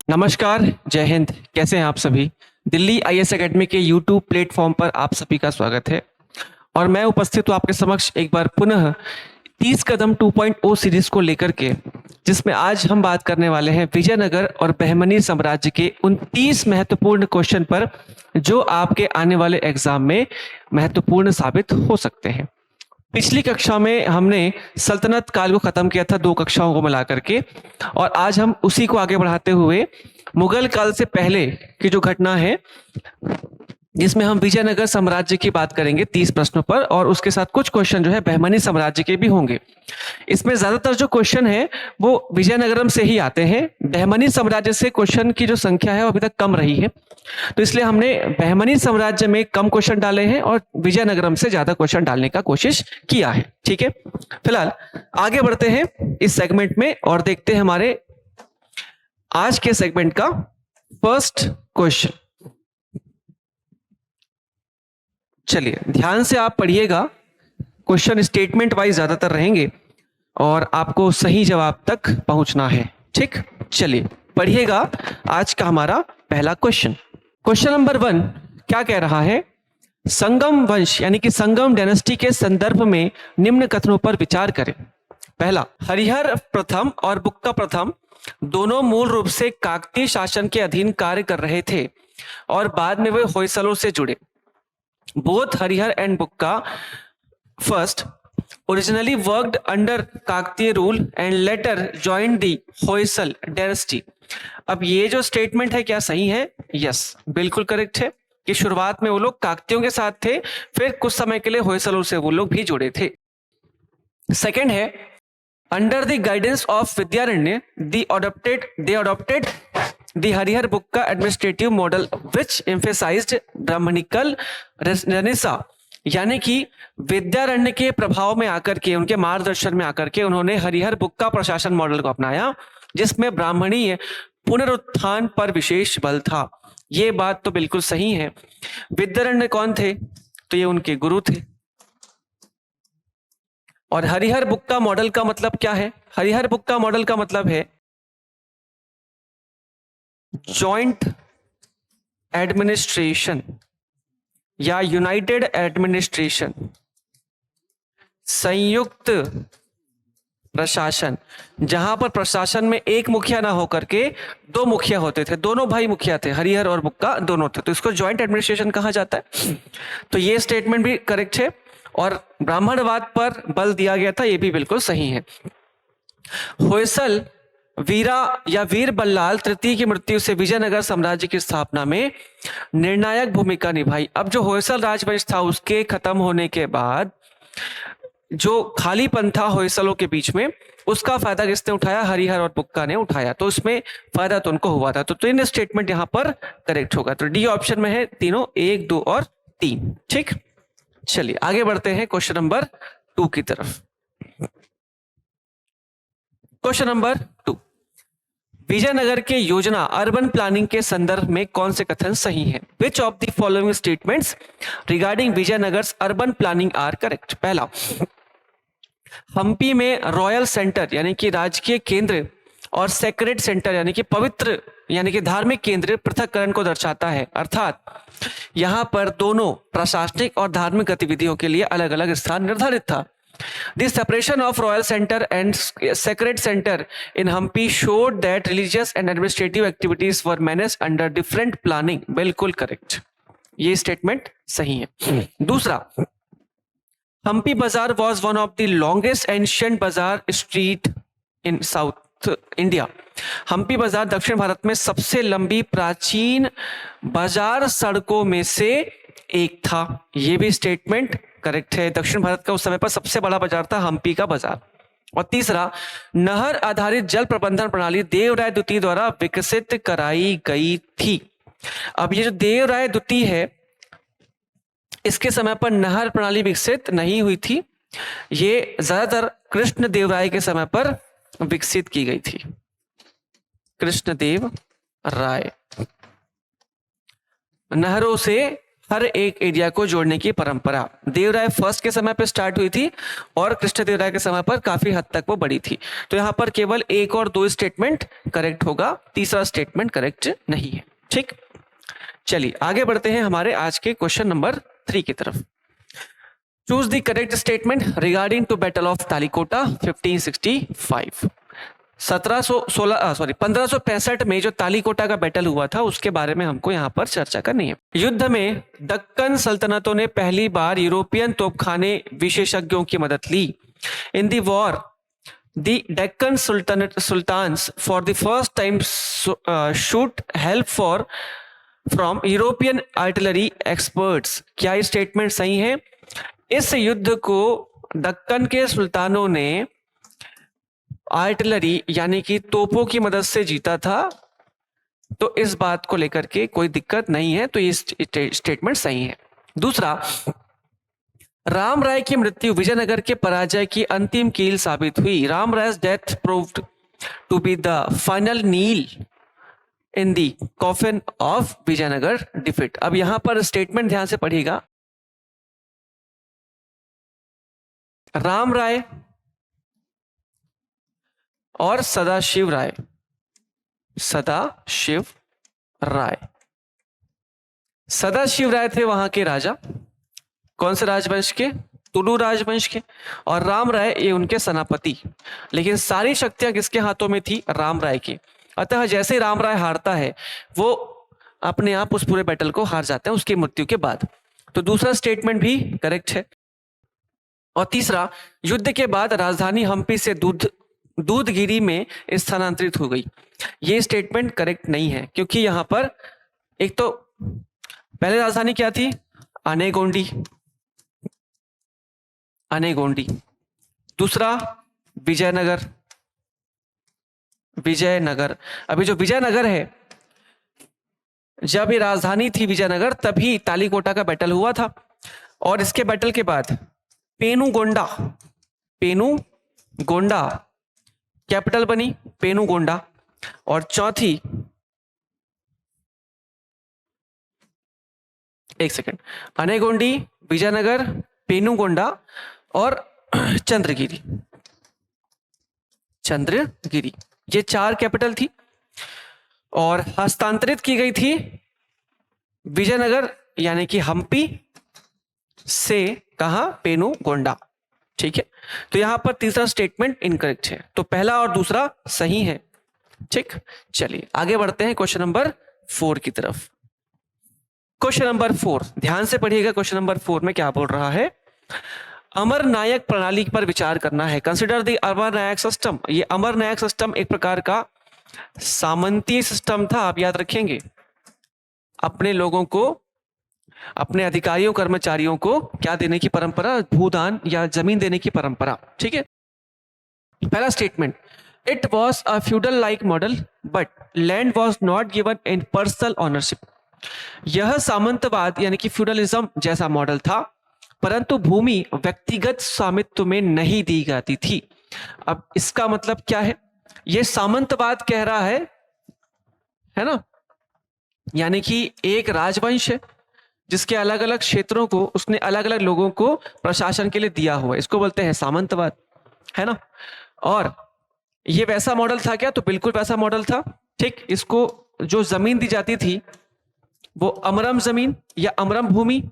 नमस्कार, जय हिंद। कैसे हैं आप सभी। दिल्ली आईएएस एकेडमी के यूट्यूब प्लेटफॉर्म पर आप सभी का स्वागत है और मैं उपस्थित हूँ आपके समक्ष एक बार पुनः 30 कदम 2.0 सीरीज को लेकर के, जिसमें आज हम बात करने वाले हैं विजयनगर और बहमनी साम्राज्य के 29 महत्वपूर्ण क्वेश्चन पर, जो आपके आने वाले एग्जाम में महत्वपूर्ण साबित हो सकते हैं। पिछली कक्षा में हमने सल्तनत काल को खत्म किया था 2 कक्षाओं को मिलाकर के, और आज हम उसी को आगे बढ़ाते हुए मुगल काल से पहले की जो घटना है, जिसमें हम विजयनगर साम्राज्य की बात करेंगे 30 प्रश्नों पर, और उसके साथ कुछ क्वेश्चन जो है बहमनी साम्राज्य के भी होंगे। इसमें ज्यादातर जो क्वेश्चन है वो विजयनगरम से ही आते हैं। बहमनी साम्राज्य से क्वेश्चन की जो संख्या है वो अभी तक कम रही है, तो इसलिए हमने बहमनी साम्राज्य में कम क्वेश्चन डाले हैं और विजयनगरम से ज्यादा क्वेश्चन डालने का कोशिश किया है। ठीक है, फिलहाल आगे बढ़ते हैं इस सेगमेंट में और देखते हैं हमारे आज के सेगमेंट का फर्स्ट क्वेश्चन। चलिए ध्यान से आप पढ़िएगा, क्वेश्चन स्टेटमेंट वाइज ज्यादातर रहेंगे और आपको सही जवाब तक पहुंचना है। ठीक, चलिए पढ़िएगा आज का हमारा पहला क्वेश्चन। क्वेश्चन नंबर 1 क्या कह रहा है? संगम वंश यानी कि संगम डायनेस्टी के संदर्भ में निम्न कथनों पर विचार करें। पहला, हरिहर प्रथम और बुक्का प्रथम दोनों मूल रूप से काकतीय शासन के अधीन कार्य कर रहे थे और बाद में वे होयसलों से जुड़े। Both Harihar and Bukka first originally worked under Kakatiya rule and later joined the Hoysal dynasty. अब ये जो स्टेटमेंट है क्या सही है? यस, बिल्कुल करेक्ट है कि शुरुआत में वो लोग काकतियों के साथ थे, फिर कुछ समय के लिए होयसलों से वो लोग भी जुड़े थे। सेकंड है, under the guidance of Vidyaranya they adopted the Harihar Bukka administrative model which emphasized Brahmanical Renaissance, यानी कि विद्यारण्य के प्रभाव में आकर के, उनके मार्गदर्शन में आकर के उन्होंने हरिहर बुक्का प्रशासन मॉडल को अपनाया, जिसमें ब्राह्मणीय पुनरुत्थान पर विशेष बल था। ये बात तो बिल्कुल सही है। विद्यारण्य कौन थे? तो ये उनके गुरु थे। और हरिहर बुक्का मॉडल का मतलब क्या है? हरिहर बुक्का मॉडल का मतलब है जॉइंट एडमिनिस्ट्रेशन या यूनाइटेड एडमिनिस्ट्रेशन, संयुक्त प्रशासन, जहां पर प्रशासन में एक मुखिया ना होकर के 2 मुखिया होते थे। दोनों भाई मुखिया थे, हरिहर और बुक्का दोनों थे, तो इसको जॉइंट एडमिनिस्ट्रेशन कहा जाता है। तो ये स्टेटमेंट भी करेक्ट है और ब्राह्मणवाद पर बल दिया गया था, ये भी बिल्कुल सही है। होयसल वीरा या वीर बल्लाल तृतीय की मृत्यु से विजयनगर साम्राज्य की स्थापना में निर्णायक भूमिका निभाई। अब जो होयसल राजवंश था उसके खत्म होने के बाद जो खालीपन था होयसलों के बीच में, उसका फायदा किसने उठाया? हरिहर और बुक्का ने उठाया, तो उसमें फायदा तो उनको हुआ था। तो 3 स्टेटमेंट यहां पर करेक्ट होगा। तो डी ऑप्शन में है तीनों, 1, 2 और 3। ठीक, चलिए आगे बढ़ते हैं क्वेश्चन नंबर 2 की तरफ। क्वेश्चन नंबर 2, विजयनगर के योजना अर्बन प्लानिंग के संदर्भ में कौन से कथन सही हैं? Which of the following statements regarding Vijayanagara urban planning are correct? पहला, हम्पी में रॉयल सेंटर यानी कि राजकीय केंद्र और सेक्रेड सेंटर यानी कि पवित्र यानी कि धार्मिक केंद्र पृथककरण को दर्शाता है, अर्थात यहां पर दोनों प्रशासनिक और धार्मिक गतिविधियों के लिए अलग अलग स्थान निर्धारित था। The separation of royal center and sacred center in Hampi showed that religious and administrative activities were managed under different planning. बिल्कुल करेक्ट, ये स्टेटमेंट सही है। दूसरा, हम्पी बाजार was one of the longest ancient बाजार street in South India. Hampi बाजार दक्षिण भारत में सबसे लंबी प्राचीन बाजार सड़कों में से एक था। ये भी स्टेटमेंट करेक्ट है। दक्षिण भारत का उस समय पर सबसे बड़ा बाजार था हम्पी का बाजार। और तीसरा, नहर आधारित जल प्रबंधन प्रणाली देवराय द्वितीय द्वारा विकसित कराई गई थी। अब ये जो देवराय द्वितीय है, इसके समय पर नहर प्रणाली विकसित नहीं हुई थी, ये ज्यादातर कृष्ण देव राय के समय पर विकसित की गई थी। कृष्ण देव राय नहरों से हर एक एरिया को जोड़ने की परंपरा देवराय फर्स्ट के समय पर स्टार्ट हुई थी और कृष्णदेवराय के समय पर काफी हद तक वो बड़ी थी। तो यहाँ पर केवल एक और दो स्टेटमेंट करेक्ट होगा, तीसरा स्टेटमेंट करेक्ट नहीं है। ठीक, चलिए आगे बढ़ते हैं हमारे आज के क्वेश्चन नंबर 3 की तरफ। Choose the correct statement regarding to battle of Talikota 1565। 1565 में जो तालिकोटा का बैटल हुआ था उसके बारे में हमको यहाँ पर चर्चा करनी है। युद्ध में दक्कन सल्तनतों ने पहली बार यूरोपियन तोपखाने विशेषज्ञों की मदद ली। In the war the Deccan sultans for the first time sought help for from European artillery experts. क्या ये स्टेटमेंट सही है? इस युद्ध को दक्कन के सुल्तानों ने आर्टिलरी यानी कि तोपों की मदद से जीता था, तो इस बात को लेकर के कोई दिक्कत नहीं है, तो ये स्टेटमेंट सही है। दूसरा, राम राय की मृत्यु विजयनगर के पराजय की अंतिम कील साबित हुई। Ram Raya's death proved to be the final nail in the coffin of Vijayanagara defeat. अब यहां पर स्टेटमेंट ध्यान से पढ़िएगा। राम राय और सदाशिव राय, सदाशिव राय, सदाशिव राय थे वहां के राजा, कौन से राजवंश के? तुलु राजवंश के। और राम राय ये उनके सेनापति, लेकिन सारी शक्तियां किसके हाथों में थी? राम राय की। अतः जैसे राम राय हारता है वो अपने आप उस पूरे बैटल को हार जाते हैं उसकी मृत्यु के बाद। तो दूसरा स्टेटमेंट भी करेक्ट है। और तीसरा, युद्ध के बाद राजधानी हम्पी से दूधगिरी में स्थानांतरित हो गई। ये स्टेटमेंट करेक्ट नहीं है, क्योंकि यहां पर एक तो पहले राजधानी क्या थी? आनेगोंडी, आनेगोंडी। दूसरा विजयनगर, विजयनगर। अभी जो विजयनगर है, जब ये राजधानी थी विजयनगर तभी तालिकोटा का बैटल हुआ था। और इसके बैटल के बाद पेनुगोंडा, पेनुगोंडा कैपिटल बनी, पेनुगोंडा। और चौथी, एक सेकेंड, आनेगोंडी, विजयनगर, पेनुगोंडा और चंद्रगिरी, चंद्रगिरी, ये 4 कैपिटल थी और हस्तांतरित की गई थी विजयनगर यानी कि हम्पी से कहा? पेनुगोंडा। ठीक है, तो यहां पर तीसरा स्टेटमेंट इनकरेक्ट है, तो पहला और दूसरा सही है। ठीक, चलिए आगे बढ़ते हैं क्वेश्चन नंबर 4 की तरफ। क्वेश्चन नंबर 4 ध्यान से पढ़िएगा। क्वेश्चन नंबर 4 में क्या बोल रहा है? अमर नायक प्रणाली पर विचार करना है। Consider the Amar Nayak system. ये अमर नायक सिस्टम एक प्रकार का सामंती सिस्टम था, आप याद रखेंगे। अपने लोगों को, अपने अधिकारियों कर्मचारियों को क्या देने की परंपरा? भूदान या जमीन देने की परंपरा। ठीक है, पहला statement, it was a feudal like model but land was not given in personal ownership. यह सामंतवाद यानी कि फ्यूडलिज्म जैसा मॉडल था, परंतु भूमि व्यक्तिगत स्वामित्व में नहीं दी जाती थी। अब इसका मतलब क्या है? यह सामंतवाद कह रहा है ना, यानी कि एक राजवंश है जिसके अलग अलग क्षेत्रों को उसने अलग अलग लोगों को प्रशासन के लिए दिया हुआ है, इसको बोलते हैं सामंतवाद, है ना। और ये वैसा मॉडल था क्या? तो बिल्कुल वैसा मॉडल था। ठीक, इसको जो जमीन दी जाती थी वो अमरम जमीन या अमरम भूमि,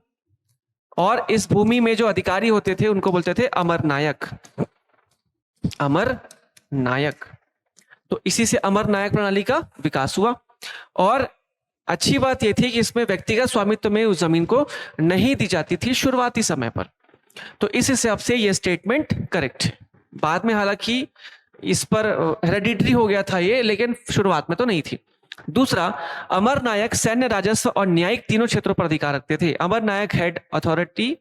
और इस भूमि में जो अधिकारी होते थे उनको बोलते थे अमर नायक, अमर नायक। तो इसी से अमर नायक प्रणाली का विकास हुआ। और अच्छी बात यह थी कि इसमें व्यक्तिगत स्वामित्व में उस जमीन को नहीं दी जाती थी शुरुआती समय पर, तो इस हिसाब से यह स्टेटमेंट करेक्ट है। बाद में हालांकि इस पर हेरेडिटरी हो गया था ये, लेकिन शुरुआत में तो नहीं थी। दूसरा, अमर नायक सैन्य, राजस्व और न्यायिक तीनों क्षेत्रों पर अधिकार रखते थे। Amara Nayaka had authority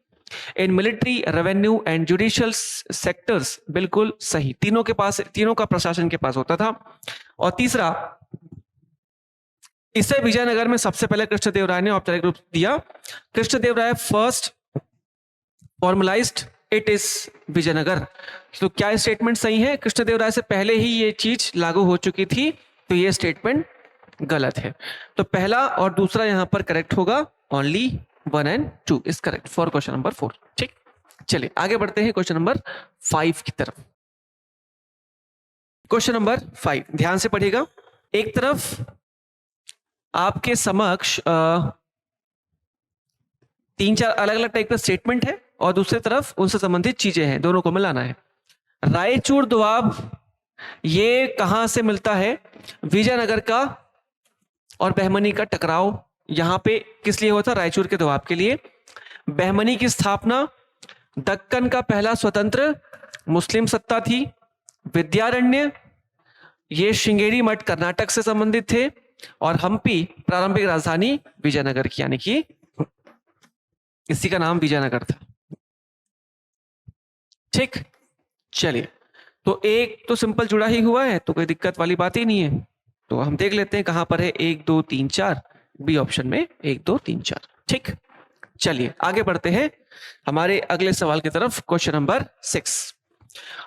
in military, revenue and judicial sectors. बिल्कुल सही, तीनों के पास, तीनों का प्रशासन के पास होता था। और तीसरा, इसे विजयनगर में सबसे पहले कृष्णदेवराय ने औपचारिक रूप दिया। Krishnadevaraya first formalised it is Vijayanagara. तो क्या स्टेटमेंट सही है? कृष्णदेवराय से पहले ही ये चीज लागू हो चुकी थी, तो ये स्टेटमेंट गलत है। तो पहला और दूसरा यहां पर करेक्ट होगा, only 1 and 2 is correct for question number 4। ठीक, चलिए आगे बढ़ते हैं क्वेश्चन नंबर 5 की तरफ। क्वेश्चन नंबर 5 ध्यान से पढ़िएगा। एक तरफ आपके समक्ष 3-4 अलग अलग टाइप का स्टेटमेंट है और दूसरी तरफ उनसे संबंधित चीजें हैं, दोनों को मिलाना है। रायचूर दोआब ये कहां से मिलता है? विजयनगर का और बहमनी का टकराव यहां पे किस लिए हुआ था? रायचूर के दोआब के लिए। बहमनी की स्थापना दक्कन का पहला स्वतंत्र मुस्लिम सत्ता थी। विद्यारण्य ये श्रृंगेरी मठ कर्नाटक से संबंधित थे और हम्पी प्रारंभिक राजधानी विजयनगर की, यानी कि इसी का नाम विजयनगर था। ठीक, चलिए तो एक तो सिंपल जुड़ा ही हुआ है तो कोई दिक्कत वाली बात ही नहीं है। तो हम देख लेते हैं कहां पर है 1 2 3 4, बी ऑप्शन में 1 2 3 4। ठीक, चलिए आगे बढ़ते हैं हमारे अगले सवाल की तरफ। Question number 6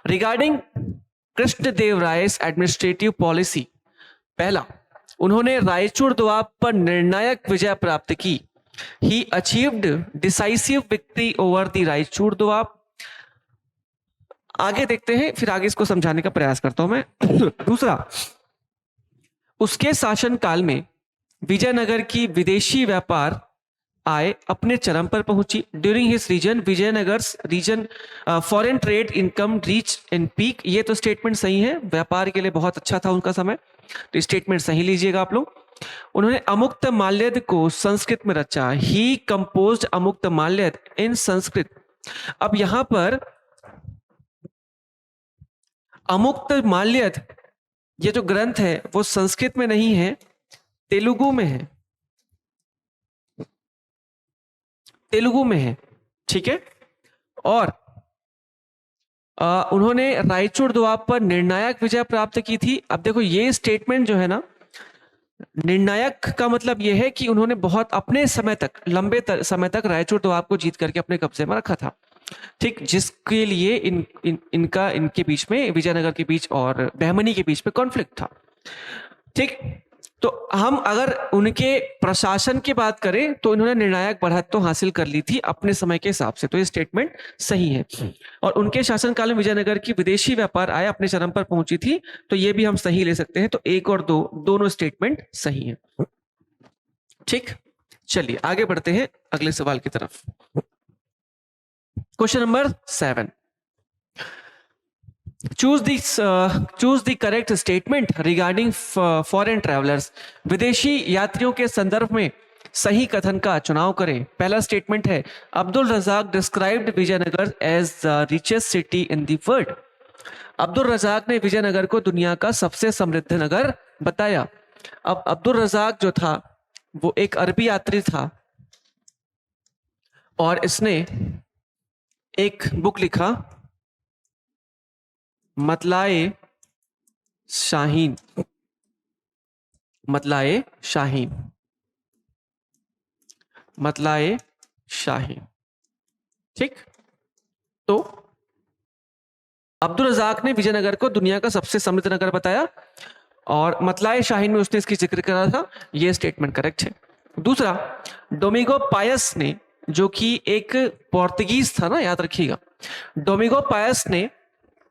regarding Krishnadeva Raya's administrative policy. पहला, उन्होंने रायचूर दोआब पर निर्णायक विजय प्राप्त की। He achieved decisive victory over the Raichur Doab. आगे देखते हैं, फिर आगे इसको समझाने का प्रयास करता हूं मैं। दूसरा, उसके शासनकाल में विजयनगर की विदेशी व्यापार आय अपने चरम पर पहुंची। During his region Vijayanagara region foreign trade income reach in peak. ये तो स्टेटमेंट सही है, व्यापार के लिए बहुत अच्छा था उनका समय, तो स्टेटमेंट सही लीजिएगा आप लोग। उन्होंने अमुक्त माल्यद को संस्कृत में रचा। ही कंपोज्ड अमुक्त माल्यद इन संस्कृत। अब यहां पर अमुक्त माल्यद ये जो ग्रंथ है वो संस्कृत में नहीं है, तेलुगु में है, तेलुगु में है। ठीक है, और उन्होंने रायचूर दोआब पर निर्णायक विजय प्राप्त की थी। अब देखो ये स्टेटमेंट जो है ना, निर्णायक का मतलब यह है कि उन्होंने बहुत अपने समय तक, लंबे समय तक रायचूर दोआब को जीत करके अपने कब्जे में रखा था। ठीक, जिसके लिए इनके बीच में, विजयनगर के बीच और बहमनी के बीच में कॉन्फ्लिक्ट था। ठीक, तो हम अगर उनके प्रशासन की बात करें तो इन्होंने निर्णायक बढ़त तो हासिल कर ली थी अपने समय के हिसाब से, तो ये स्टेटमेंट सही है। और उनके शासनकाल में विजयनगर की विदेशी व्यापार आय अपने चरम पर पहुंची थी, तो ये भी हम सही ले सकते हैं। तो 1 और 2 दोनों स्टेटमेंट सही है। ठीक, चलिए आगे बढ़ते हैं अगले सवाल की तरफ। Question number 7 choose the correct statement regarding foreign travelers। विदेशी यात्रियों के संदर्भ में सही कथन का चुनाव करें। पहला स्टेटमेंट है, Abdul Razzaq described Vijayanagara as the richest city in the world. Abdul Razzaq ने विजयनगर को दुनिया का सबसे समृद्ध नगर बताया। अब अब्दुल रजाक जो था वो एक अरबी यात्री था और इसने एक बुक लिखा, मतलाए शाहीन। मतलाए शाहीन, मतलाए शाहीन। ठीक, तो अब्दुल रजाक ने विजयनगर को दुनिया का सबसे समृद्ध नगर बताया और मतलाए शाहीन में उसने इसकी जिक्र करा था, यह स्टेटमेंट करेक्ट है। दूसरा, डोमिगो पायस ने, जो कि एक पोर्तुगीज था ना, याद रखिएगा, डोमिगो पायस ने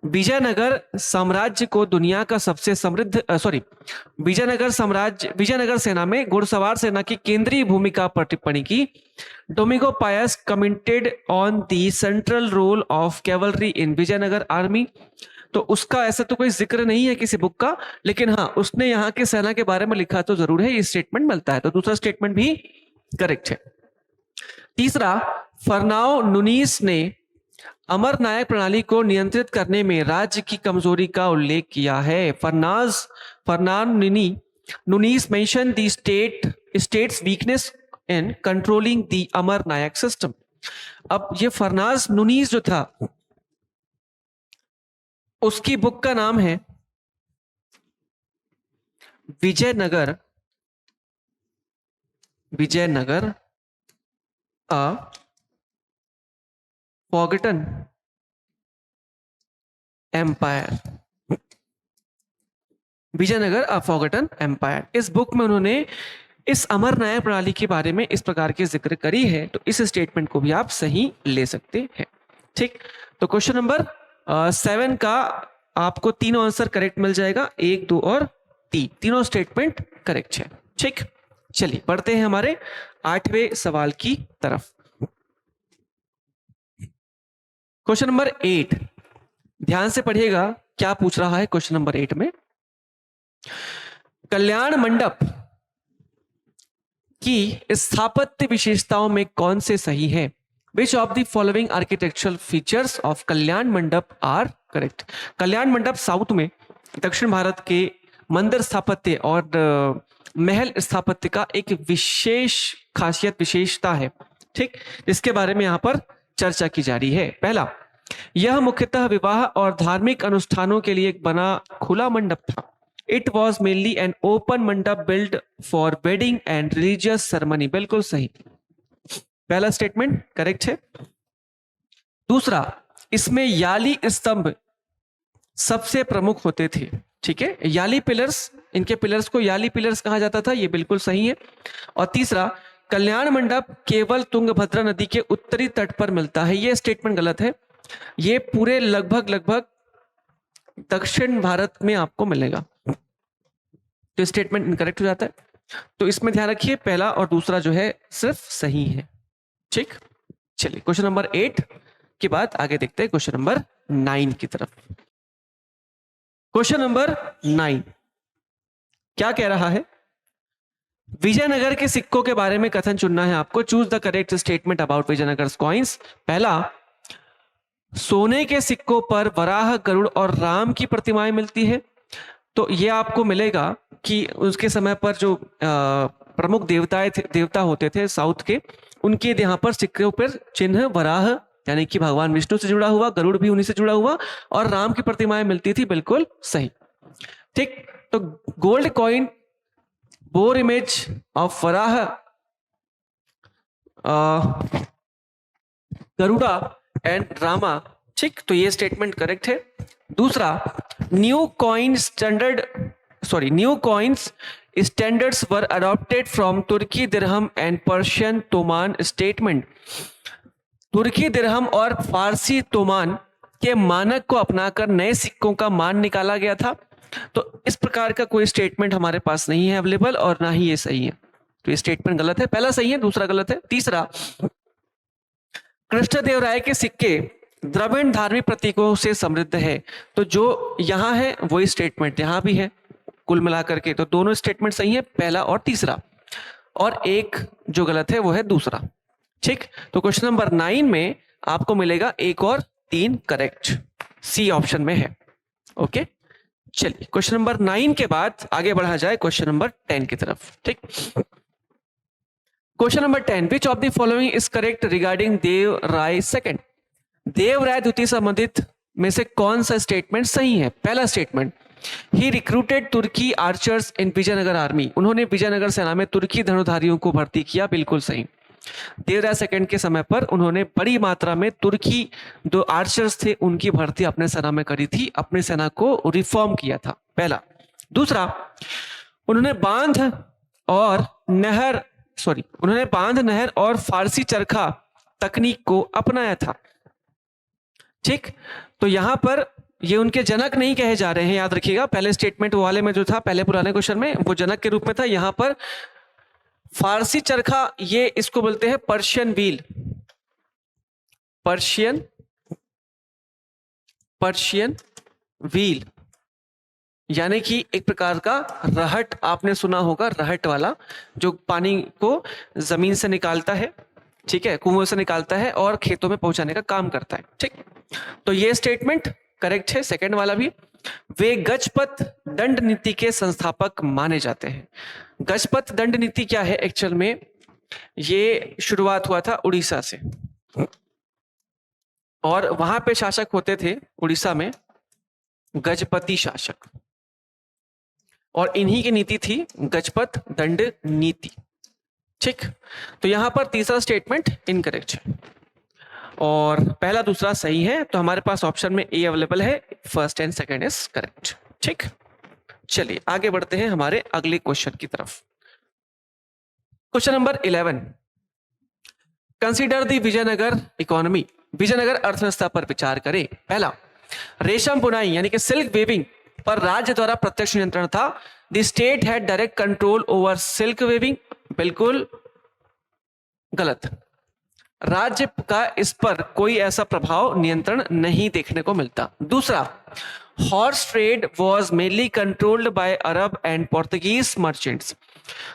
विजयनगर साम्राज्य को दुनिया का सबसे समृद्ध विजयनगर सेना में घुड़सवार सेना की केंद्रीय भूमिका पर टिप्पणी की। Domingo Paes commented on the central role of cavalry in Vijayanagara army. तो उसका ऐसा तो कोई जिक्र नहीं है किसी बुक का, लेकिन हाँ उसने यहाँ के सेना के बारे में लिखा तो जरूर है, ये स्टेटमेंट मिलता है, तो दूसरा स्टेटमेंट भी करेक्ट है। तीसरा, फर्नाओ नुनीस ने अमरनायक प्रणाली को नियंत्रित करने में राज्य की कमजोरी का उल्लेख किया है। Nuniz mention the state's weakness in controlling the Amaranayaka system. अब ये फरनाज नुनीस जो था उसकी बुक का नाम है विजयनगर अ फॉरगॉटन एम्पायर। विजयनगर अ फॉरगॉटन एम्पायर। इस बुक में उन्होंने इस अमर न्याय प्रणाली के बारे में इस प्रकार के जिक्र करी है, तो इस स्टेटमेंट को भी आप सही ले सकते हैं। ठीक, तो क्वेश्चन नंबर 7 का आपको तीनों आंसर करेक्ट मिल जाएगा, 1, 2 और 3, तीनों स्टेटमेंट करेक्ट है। ठीक, चलिए बढ़ते हैं हमारे 8वें सवाल की तरफ। क्वेश्चन नंबर 8, ध्यान से पढ़िएगा क्या पूछ रहा है क्वेश्चन नंबर 8 में। कल्याण मंडप की स्थापत्य विशेषताओं में कौन से सही है? Which of the following architectural features of कल्याण मंडप are correct? कल्याण मंडप साउथ में दक्षिण भारत के मंदिर स्थापत्य और महल स्थापत्य का एक विशेष खासियत विशेषता है। ठीक, जिसके बारे में यहां पर चर्चा की जा रही है। पहला, यह मुख्यतः विवाह और धार्मिक अनुष्ठानों के लिए एक बना खुला मंडप था। It was mainly an open mandapa build for wedding and religious ceremony. बिल्कुल सही, पहला स्टेटमेंट करेक्ट है। दूसरा, इसमें याली स्तंभ सबसे प्रमुख होते थे। ठीक है, याली पिलर्स, इनके पिलर्स को याली पिलर्स कहा जाता था, ये बिल्कुल सही है। और तीसरा, कल्याण मंडप केवल तुंगभद्रा नदी के उत्तरी तट पर मिलता है, ये स्टेटमेंट गलत है। ये पूरे लगभग दक्षिण भारत में आपको मिलेगा, तो स्टेटमेंट इनकरेक्ट हो जाता है। तो इसमें ध्यान रखिए, पहला और दूसरा जो है सिर्फ सही है। ठीक, चलिए क्वेश्चन नंबर 8 के बाद आगे देखते हैं क्वेश्चन नंबर 9 की तरफ। क्वेश्चन नंबर 9 क्या कह रहा है? विजयनगर के सिक्कों के बारे में कथन चुनना है आपको। Choose the correct statement about Vijayanagara coins. पहला, सोने के सिक्कों पर वराह, गरुड़ और राम की प्रतिमाएं मिलती है। तो ये आपको मिलेगा कि उसके समय पर जो प्रमुख देवता होते थे साउथ के, उनके यहाँ पर सिक्कों पर चिन्ह वराह यानी कि भगवान विष्णु से जुड़ा हुआ, गरुड़ भी उन्हीं से जुड़ा हुआ, और राम की प्रतिमाएं मिलती थी। बिल्कुल सही। ठीक, तो gold coin bore image of Varaha, Garuda and Rama. ठीक, तो ये स्टेटमेंट करेक्ट है। दूसरा, new coins standards were adopted from Turkey dirham and Persian toman statement. तुर्की दिरहम और फारसी तोमान के मानक को अपनाकर नए सिक्कों का मान निकाला गया था। तो इस प्रकार का कोई स्टेटमेंट हमारे पास नहीं है अवेलेबल, और ना ही ये सही है, तो ये स्टेटमेंट गलत है। पहला सही है, दूसरा गलत है। तीसरा, कृष्णदेवराय के सिक्के द्रविड़ धार्मिक प्रतीकों से समृद्ध है। तो जो यहां है वही स्टेटमेंट यहां भी है, कुल मिलाकर के तो दोनों स्टेटमेंट सही है, पहला और तीसरा, और एक जो गलत है वो है दूसरा। ठीक, तो क्वेश्चन नंबर 9 में आपको मिलेगा 1 और 3 करेक्ट, सी ऑप्शन में है। ओके, चलिए क्वेश्चन नंबर 9 के बाद आगे बढ़ा जाए क्वेश्चन नंबर 10 की तरफ। ठीक, question number 10, which of the following is correct regarding Deva Raya second? Deva Raya द्वितीय संबंधित में से कौन सा स्टेटमेंट सही है? पहला स्टेटमेंट, ही रिक्रूटेड तुर्की आर्चर्स इन विजयनगर आर्मी। उन्होंने विजयनगर सेना में तुर्की धनुधारियों को भर्ती किया। बिल्कुल सही। देवराय सेकंड के समय पर उन्होंने बड़ी मात्रा में तुर्की जो आर्चर्स थे उनकी भर्ती अपने सेना में करी थी, अपनी सेना को रिफॉर्म किया था, पहला। दूसरा, उन्होंने बांध, नहर और फारसी चरखा तकनीक को अपनाया था। ठीक, तो यहां पर ये उनके जनक नहीं कहे जा रहे हैं, याद रखिएगा। पहले स्टेटमेंट वाले में जो था, पहले पुराने क्वेश्चन में, वो जनक के रूप में था। यहां पर फारसी चरखा, ये इसको बोलते हैं पर्शियन व्हील, यानी कि एक प्रकार का रहट, आपने सुना होगा रहट वाला, जो पानी को जमीन से निकालता है, ठीक है, कुएं से निकालता है और खेतों में पहुंचाने का काम करता है। ठीक, तो ये स्टेटमेंट करेक्ट है, सेकंड वाला भी। वे गजपत दंड नीति के संस्थापक माने जाते हैं। गजपत दंड नीति क्या है एक्चुअल में? ये शुरुआत हुआ था उड़ीसा से, और वहां पे शासक होते थे उड़ीसा में गजपति शासक, और इन्हीं की नीति थी गजपत दंड नीति। ठीक, तो यहां पर तीसरा स्टेटमेंट इनकरेक्ट है और पहला दूसरा सही है, तो हमारे पास ऑप्शन में ए अवेलेबल है, first and second is correct. ठीक, चलिए आगे बढ़ते हैं हमारे अगले क्वेश्चन की तरफ। Question number 11, consider the Vijayanagara economy, Vijayanagara अर्थव्यवस्था पर विचार करें। पहला, रेशम बुनाई यानी कि सिल्क वेविंग पर राज्य द्वारा प्रत्यक्ष नियंत्रण था। The state had direct control over silk weaving, बिल्कुल गलत। राज्य का इस पर कोई ऐसा प्रभाव नियंत्रण नहीं देखने को मिलता। दूसरा, horse trade was mainly controlled by Arab and Portuguese merchants,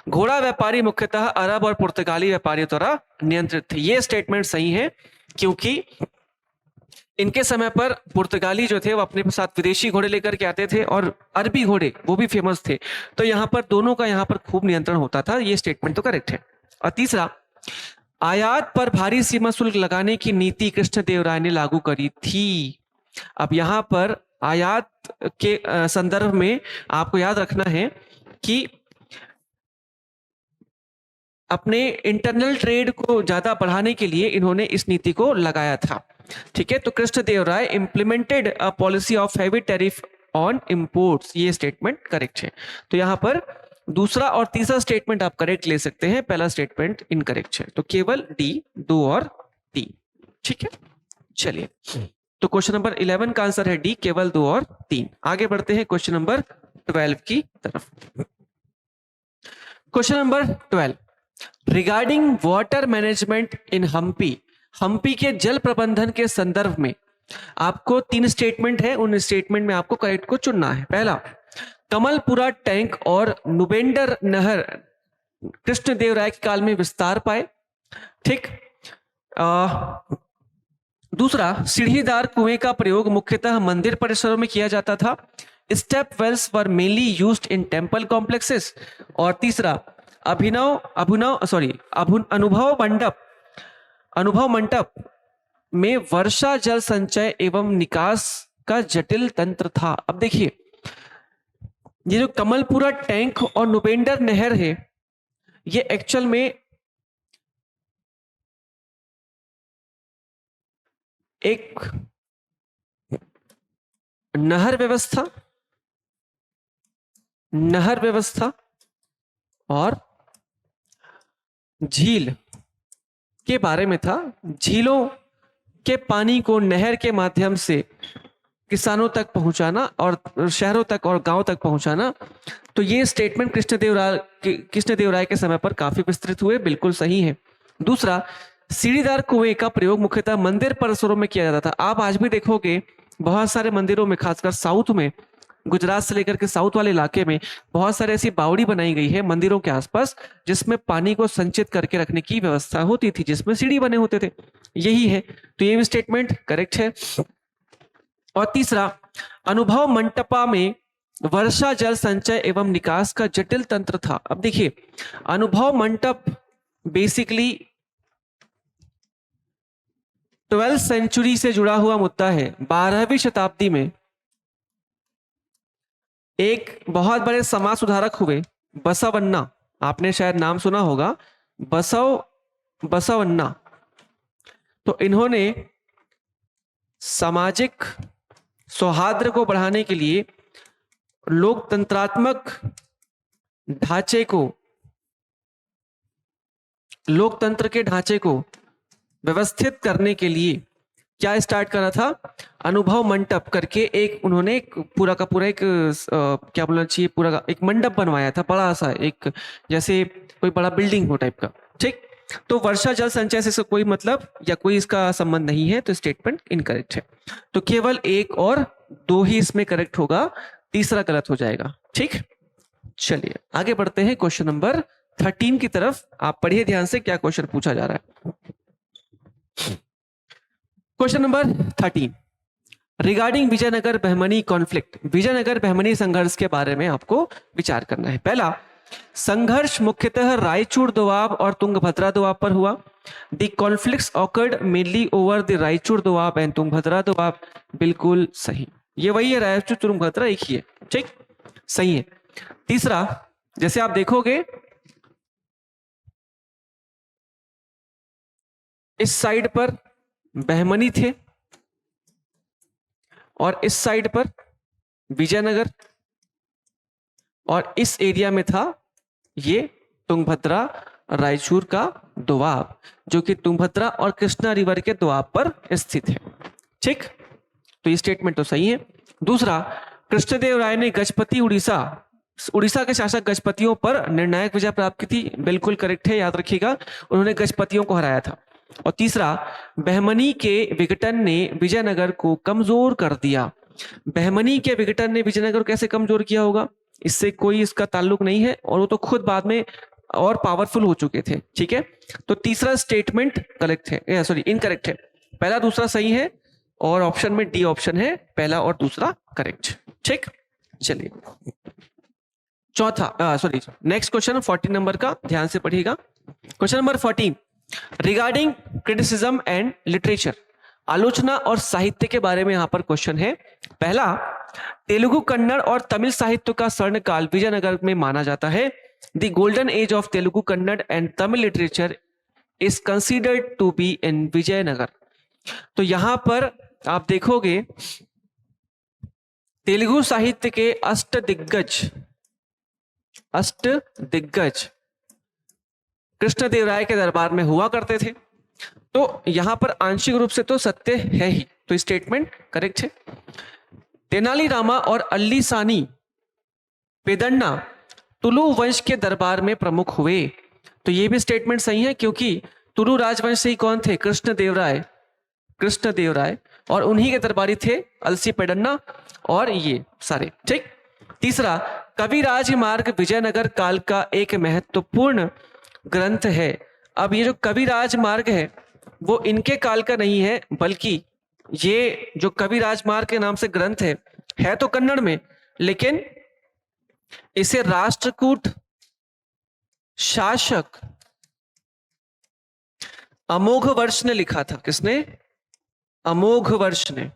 घोड़ा व्यापारी मुख्यतः अरब और पुर्तगाली व्यापारियों द्वारा नियंत्रित थे। ये स्टेटमेंट सही है क्योंकि इनके समय पर पुर्तगाली जो थे वो अपने साथ विदेशी घोड़े लेकर के आते थे और अरबी घोड़े वो भी फेमस थे, तो यहां पर दोनों का यहां पर खूब नियंत्रण होता था। ये स्टेटमेंट तो करेक्ट है। और तीसरा, आयात पर भारी सीमा शुल्क लगाने की नीति कृष्णदेवराय ने लागू करी थी। अब यहां पर आयात के संदर्भ में आपको याद रखना है कि अपने इंटरनल ट्रेड को ज्यादा बढ़ाने के लिए इन्होंने इस नीति को लगाया था। ठीक है, तो Krishnadevaraya implemented a policy of heavy tariff on imports, ये स्टेटमेंट करेक्ट है। तो यहां पर दूसरा और तीसरा स्टेटमेंट आप करेक्ट ले सकते हैं, पहला स्टेटमेंट इनकरेक्ट है। तो केवल डी, 2 और 3। ठीक है, चलिए, तो क्वेश्चन नंबर 11 का आंसर है डी, केवल 2 और 3। आगे बढ़ते हैं क्वेश्चन नंबर 12 की तरफ। Question number 12, regarding water management in Hampi, Hampi के जल प्रबंधन के संदर्भ में आपको 3 स्टेटमेंट है, उन स्टेटमेंट में आपको करेक्ट को चुनना है। पहला, कमलपुरा टैंक और नुबेंडर नहर कृष्णदेवराय के काल में विस्तार पाए। ठीक। दूसरा, सीढ़ीदार कुएं का प्रयोग मुख्यतः मंदिर परिसरों में किया जाता था। Step wells were mainly used in temple complexes. और तीसरा, अनुभव मंडप में वर्षा जल संचय एवं निकास का जटिल तंत्र था। अब देखिए, ये जो कमलपुरा टैंक और नुबेंडर नहर है, ये एक्चुअल में एक नहर व्यवस्था और झील के बारे में था। झीलों के पानी को नहर के माध्यम से किसानों तक पहुंचाना और शहरों तक और गांव तक पहुंचाना। तो ये स्टेटमेंट कृष्णदेवराय के समय पर काफी विस्तृत हुए, बिल्कुल सही है। दूसरा, सीढ़ीदार कुएं का प्रयोग मुख्यतः मंदिर परिसरों में किया जाता था। आप आज भी देखोगे बहुत सारे मंदिरों में, खासकर साउथ में, गुजरात से लेकर के साउथ वाले इलाके में बहुत सारे ऐसी बावड़ी बनाई गई है मंदिरों के आसपास, जिसमें पानी को संचित करके रखने की व्यवस्था होती थी, जिसमें सीढ़ी बने होते थे। यही है, तो ये भी स्टेटमेंट करेक्ट है। और तीसरा, अनुभव मंटपा में वर्षा जल संचय एवं निकास का जटिल तंत्र था। अब देखिए, अनुभव मंटप बेसिकली 12वीं सेंचुरी से जुड़ा हुआ मुद्दा है। 12वीं शताब्दी में एक बहुत बड़े समाज सुधारक हुए बसवन्ना, आपने शायद नाम सुना होगा, बसवन्ना। तो इन्होंने सामाजिक सौहार्द को बढ़ाने के लिए लोकतंत्रात्मक ढांचे को, लोकतंत्र के ढांचे को व्यवस्थित करने के लिए क्या स्टार्ट करा था? अनुभव मंडप करके एक उन्होंने पूरा का पूरा एक क्या बोलना चाहिए, पूरा का एक मंडप बनवाया था, बड़ा सा, एक जैसे कोई बड़ा बिल्डिंग हो टाइप का। ठीक, तो वर्षा जल संचय से कोई मतलब या कोई इसका संबंध नहीं है, तो स्टेटमेंट इनकरेक्ट है। तो केवल 1 और 2 ही इसमें करेक्ट होगा, तीसरा गलत हो जाएगा। ठीक, चलिए आगे बढ़ते हैं क्वेश्चन नंबर 13 की तरफ। आप पढ़िए ध्यान से क्या क्वेश्चन पूछा जा रहा है। Question number 13, regarding Vijayanagar Bahmani conflict, Vijayanagar Bahmani संघर्ष के बारे में आपको विचार करना है। पहला, संघर्ष मुख्यतः रायचूर दोआब और तुंगभद्रा दोआब पर हुआ। The conflicts awkward mainly over the Raichur Doab and Tungabhadra Doab, बिल्कुल सही, ये वही है, रायचूर तुंगभद्रा एक ही है। ठीक, सही है। तीसरा, जैसे आप देखोगे इस साइड पर बहमनी थे और इस साइड पर विजयनगर, और इस एरिया में था ये तुंगभद्रा रायचूर का दोआब, जो कि तुंगभद्रा और कृष्णा रिवर के दोआब पर स्थित है। ठीक, तो ये स्टेटमेंट तो सही है। दूसरा, कृष्णदेव राय ने गजपति उड़ीसा के शासक गजपतियों पर निर्णायक विजय प्राप्त की थी, बिल्कुल करेक्ट है, याद रखिएगा, उन्होंने गजपतियों को हराया था। और तीसरा, बहमनी के विघटन ने विजयनगर को कमजोर कर दिया। बहमनी के विघटन ने विजयनगर को कैसे कमजोर किया होगा, इससे कोई इसका ताल्लुक नहीं है, और वो तो खुद बाद में और पावरफुल हो चुके थे। ठीक है, तो तीसरा स्टेटमेंट करेक्ट है, सॉरी इनकरेक्ट है। पहला दूसरा सही है, और ऑप्शन में डी ऑप्शन है, पहला और दूसरा करेक्ट। ठीक, चलिए चौथा, सॉरी नेक्स्ट क्वेश्चन 14 नंबर का, ध्यान से पढ़िएगा। Question number 14, regarding criticism and literature, आलोचना और साहित्य के बारे में यहां पर क्वेश्चन है। पहला, तेलुगु, कन्नड़ और तमिल साहित्य का स्वर्ण काल विजयनगर में माना जाता है। The golden age of Telugu, Kannada and Tamil literature is considered to be in Vijayanagar. तो यहां पर आप देखोगे तेलुगु साहित्य के अष्ट दिग्गज कृष्णदेवराय के दरबार में हुआ करते थे। तो यहां पर आंशिक रूप से तो सत्य है ही, तो स्टेटमेंट करेक्ट है। तेनाली रामा और अल्लीसानी पेदन्ना तुलु वंश के दरबार में प्रमुख हुए, तो ये भी स्टेटमेंट सही है, क्योंकि तुलु राजवंश से ही कौन थे, कृष्णदेवराय, और उन्हीं के दरबारी थे अलसी पेडन्ना और ये सारे। ठीक, तीसरा, कविराज मार्ग विजयनगर काल का एक महत्वपूर्ण ग्रंथ है। अब ये जो कविराज मार्ग है वो इनके काल का नहीं है, बल्कि ये जो कविराज मार्ग के नाम से ग्रंथ है तो कन्नड़ में, लेकिन इसे राष्ट्रकूट शासक अमोघ वर्ष ने लिखा था। किसने, अमोघ वर्ष ने।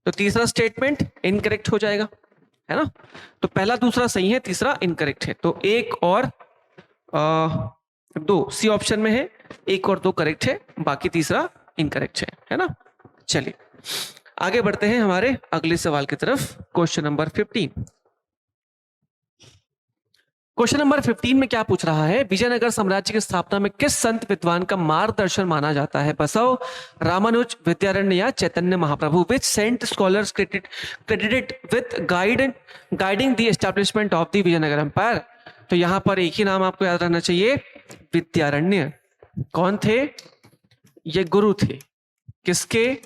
तो तीसरा स्टेटमेंट इनकरेक्ट हो जाएगा, है ना। तो पहला दूसरा सही है, तीसरा इनकरेक्ट है। तो एक और दो सी ऑप्शन में है, एक और दो करेक्ट है, बाकी तीसरा इनकरेक्ट है ना। चलिए आगे बढ़ते हैं हमारे अगले सवाल की तरफ। Question number 15। क्वेश्चन नंबर 15 में क्या पूछ रहा है, विजयनगर साम्राज्य की स्थापना में किस संत विद्वान का मार्गदर्शन माना जाता है, बसव, रामानुज, विद्यारण्य या Chaitanya Mahaprabhu. Which saint scholars credited with guiding the establishment of the Vijayanagara empire. तो यहां पर एक ही नाम आपको याद रखना चाहिए, विद्यारण्य। कौन थे, ये गुरु थे किसके,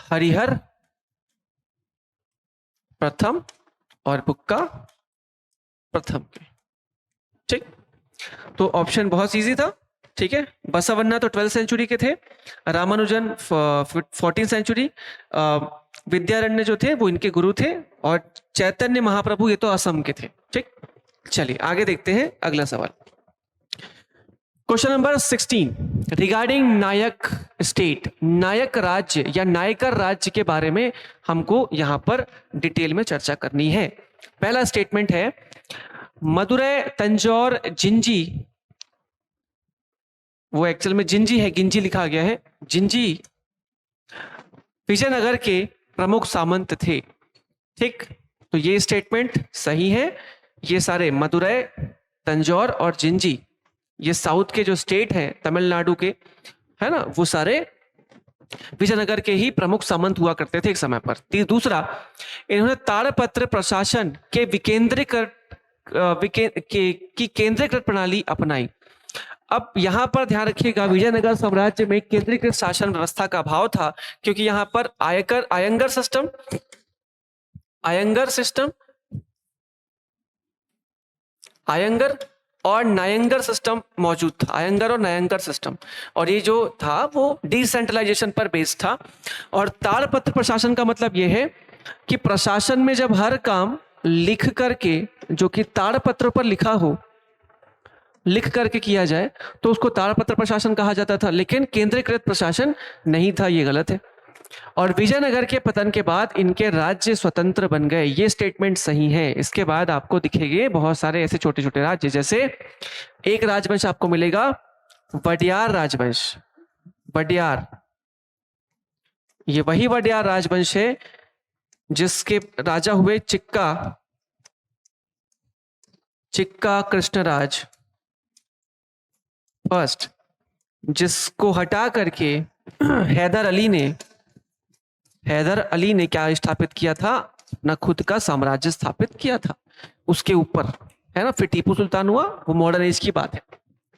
हरिहर प्रथम और बुक्का प्रथम के। ठीक, तो ऑप्शन बहुत इजी था। ठीक है, बसवन्ना तो 12th सेंचुरी के थे, रामानुजन 14th सेंचुरी, विद्यारण्य जो थे वो इनके गुरु थे, और चैतन्य महाप्रभु ये तो असम के थे। ठीक, चलिए आगे देखते हैं अगला सवाल। क्वेश्चन नंबर 16, रिगार्डिंग नायक स्टेट, नायक राज्य या नायकर राज्य के बारे में हमको यहां पर डिटेल में चर्चा करनी है। पहला स्टेटमेंट है, मदुरै, तंजौर, जिंजी, वो एक्चुअल में जिंजी है, गिंजी लिखा गया है, जिंजी विजयनगर के प्रमुख सामंत थे। ठीक, तो ये स्टेटमेंट सही है। ये सारे मदुरै, तंजौर और जिंजी, ये साउथ के जो स्टेट हैं तमिलनाडु के, है ना, वो सारे विजयनगर के ही प्रमुख सामंत हुआ करते थे एक समय पर। दूसरा, इन्होंने ताड़पत्र प्रशासन के केंद्रीकृत प्रणाली अपनाई। अब यहां पर ध्यान रखिएगा, विजयनगर साम्राज्य में केंद्रीकृत शासन व्यवस्था का अभाव था, क्योंकि यहां पर आयंगर और नायंगर सिस्टम मौजूद था, आयंगर और नायंगर सिस्टम, और ये जो था वो डिसेंट्रलाइजेशन पर बेस्ड था। और ताड़पत्र प्रशासन का मतलब ये है कि प्रशासन में जब हर काम लिख करके, जो कि ताड़पत्र पर लिखा हो, लिख करके किया जाए तो उसको ताड़पत्र प्रशासन कहा जाता था, लेकिन केंद्रीकृत प्रशासन नहीं था, ये गलत है। और विजयनगर के पतन के बाद इनके राज्य स्वतंत्र बन गए, ये स्टेटमेंट सही है। इसके बाद आपको दिखेंगे बहुत सारे ऐसे छोटे छोटे राज्य, जैसे एक राजवंश आपको मिलेगा वडियार राजवंश। वडियार, ये वही वडियार राजवंश है जिसके राजा हुए चिक्का चिक्का कृष्णराज फर्स्ट, जिसको हटा करके हैदर अली ने क्या स्थापित किया था? अपना खुद का साम्राज्य स्थापित किया था उसके ऊपर, है ना। फिर टीपू सुल्तान हुआ, वो मॉडर्न एज की बात है,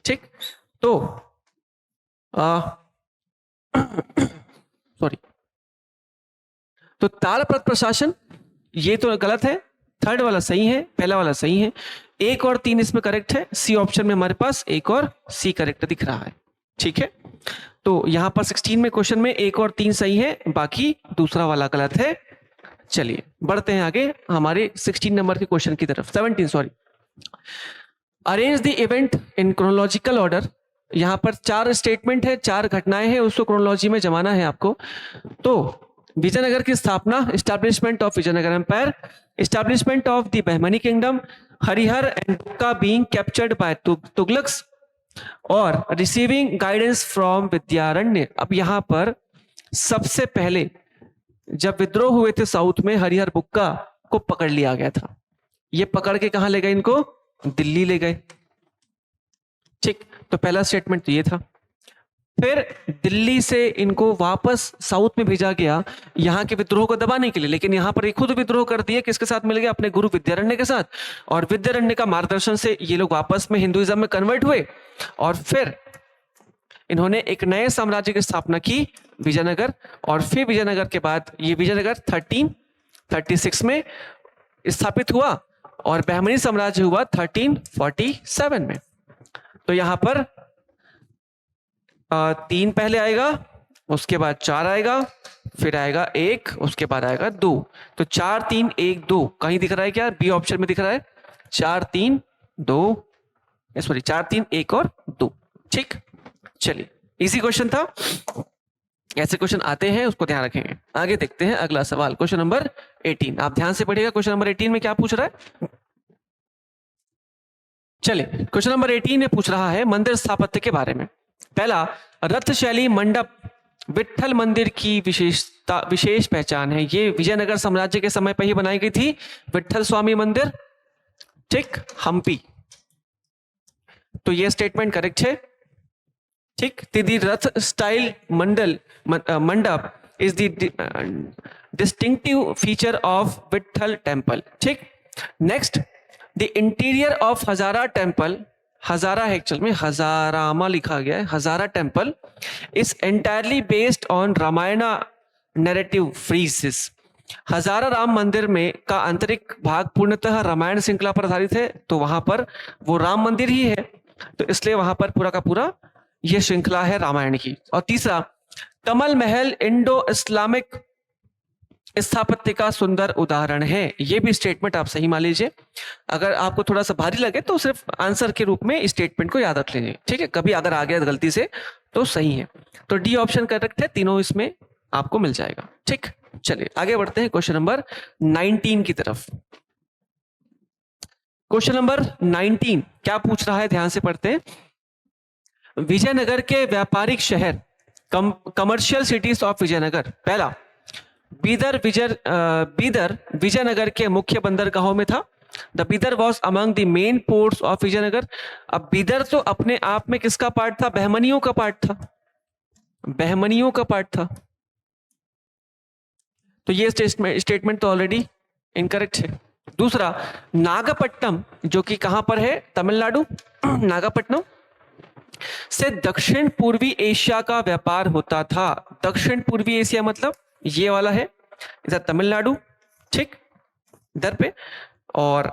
ठीक। तो सॉरी, तो तालप्रत प्रशासन ये तो गलत है, थर्ड वाला सही है, पहला वाला सही है। 1 और 3 इसमें करेक्ट है। सी ऑप्शन में हमारे पास 1 और सी करेक्ट दिख रहा है, ठीक है। तो यहां पर 16 में क्वेश्चन में 1 और 3 सही है, बाकी दूसरा वाला गलत है। चलिए बढ़ते हैं आगे हमारे 16 नंबर के क्वेश्चन की तरफ, 17 sorry. Arrange the event in chronological order. यहां पर 4 स्टेटमेंट है, 4 घटनाएं हैं, उसको क्रोनोलॉजी में जमाना है आपको। तो विजयनगर की स्थापना, establishment of Vijayanagar empire, establishment of the Bahmani kingdom, Harihara and Bukka being captured by Tughlaqs, और रिसीविंग गाइडेंस फ्रॉम विद्यारण्य। अब यहां पर सबसे पहले जब विद्रोह हुए थे साउथ में, हरिहर बुक्का को पकड़ लिया गया था। ये पकड़ के कहां ले गए इनको? दिल्ली ले गए, ठीक। तो पहला स्टेटमेंट तो ये था। फिर दिल्ली से इनको वापस साउथ में भेजा गया यहां के विद्रोह को दबाने के लिए, लेकिन यहां पर ये खुद विद्रोह कर दिए। किसके साथ मिल गए? अपने गुरु विद्यारण्य के साथ। और विद्यारण्य का मार्गदर्शन से ये लोग वापस में हिंदुइज्म में कन्वर्ट हुए, और फिर इन्होंने एक नए साम्राज्य की स्थापना की, विजयनगर। और फिर विजयनगर के बाद ये विजयनगर 1336 में स्थापित हुआ, और बहमनी साम्राज्य हुआ 1347 में। तो यहां पर 3 पहले आएगा, उसके बाद 4 आएगा, फिर आएगा 1, उसके बाद आएगा 2। तो 4 3 1 2 कहीं दिख रहा है क्या? बी ऑप्शन में दिख रहा है 4 3 2, सॉरी 4 3 1 और 2, ठीक। चलिए इजी क्वेश्चन था, ऐसे क्वेश्चन आते हैं, उसको ध्यान रखेंगे। आगे देखते हैं अगला सवाल, क्वेश्चन नंबर 18। आप ध्यान से पढ़िएगा, क्वेश्चन नंबर 18 में क्या पूछ रहा है। चलिए क्वेश्चन नंबर 18 में पूछ रहा है मंदिर स्थापत्य के बारे में। पहला, रथ शैली मंडप विट्ठल मंदिर की विशेष पहचान है। ये विजयनगर साम्राज्य के समय पर ही बनाई गई थी, विट्ठल स्वामी मंदिर, ठीक, हम्पी। तो ये स्टेटमेंट करेक्ट है, ठीक। The ratha style mandapa is the distinctive feature of Vittala temple, ठीक। Next, the interior of Hazara temple, Hazara है एक्चुअल में, हजारामा लिखा गया है, Hazara temple is entirely based on Ramayana narrative friezes. Hazara Ram मंदिर में का आंतरिक भाग पूर्णतः रामायण श्रृंखला पर आधारित है, तो वहां पर वो राम मंदिर ही है, तो इसलिए वहां पर पूरा का पूरा ये श्रृंखला है रामायण की। और तीसरा, कमल महल इंडो इस्लामिक स्थापत्य का सुंदर उदाहरण है। यह भी स्टेटमेंट आप सही मान लीजिए। अगर आपको थोड़ा सा भारी लगे तो सिर्फ आंसर के रूप में स्टेटमेंट को याद रख लीजिए, ठीक है। कभी अगर आ गया गलती से तो सही है। तो डी ऑप्शन करेक्ट है, तीनों इसमें आपको मिल जाएगा, ठीक। चलिए आगे बढ़ते हैं क्वेश्चन नंबर 19 की तरफ। क्वेश्चन नंबर 19 क्या पूछ रहा है, ध्यान से पढ़ते हैं। विजयनगर के व्यापारिक शहर, कमर्शियल सिटीज ऑफ विजयनगर। पहला, बीदर विजयनगर के मुख्य बंदरगाहों में था। The Bidar was among the main ports of Vijayanagar. अब बीदर तो अपने आप में किसका पार्ट था? बहमनियों का पार्ट था, बहमनियों का पार्ट था। तो ये स्टेटमेंट तो ऑलरेडी इनकरेक्ट है। दूसरा, नागपट्टनम जो कि कहां पर है? तमिलनाडु। नागपट्टनम से दक्षिण पूर्वी एशिया का व्यापार होता था। दक्षिण पूर्वी एशिया मतलब ये वाला है, इधर तमिलनाडु, ठीक, इधर पे, और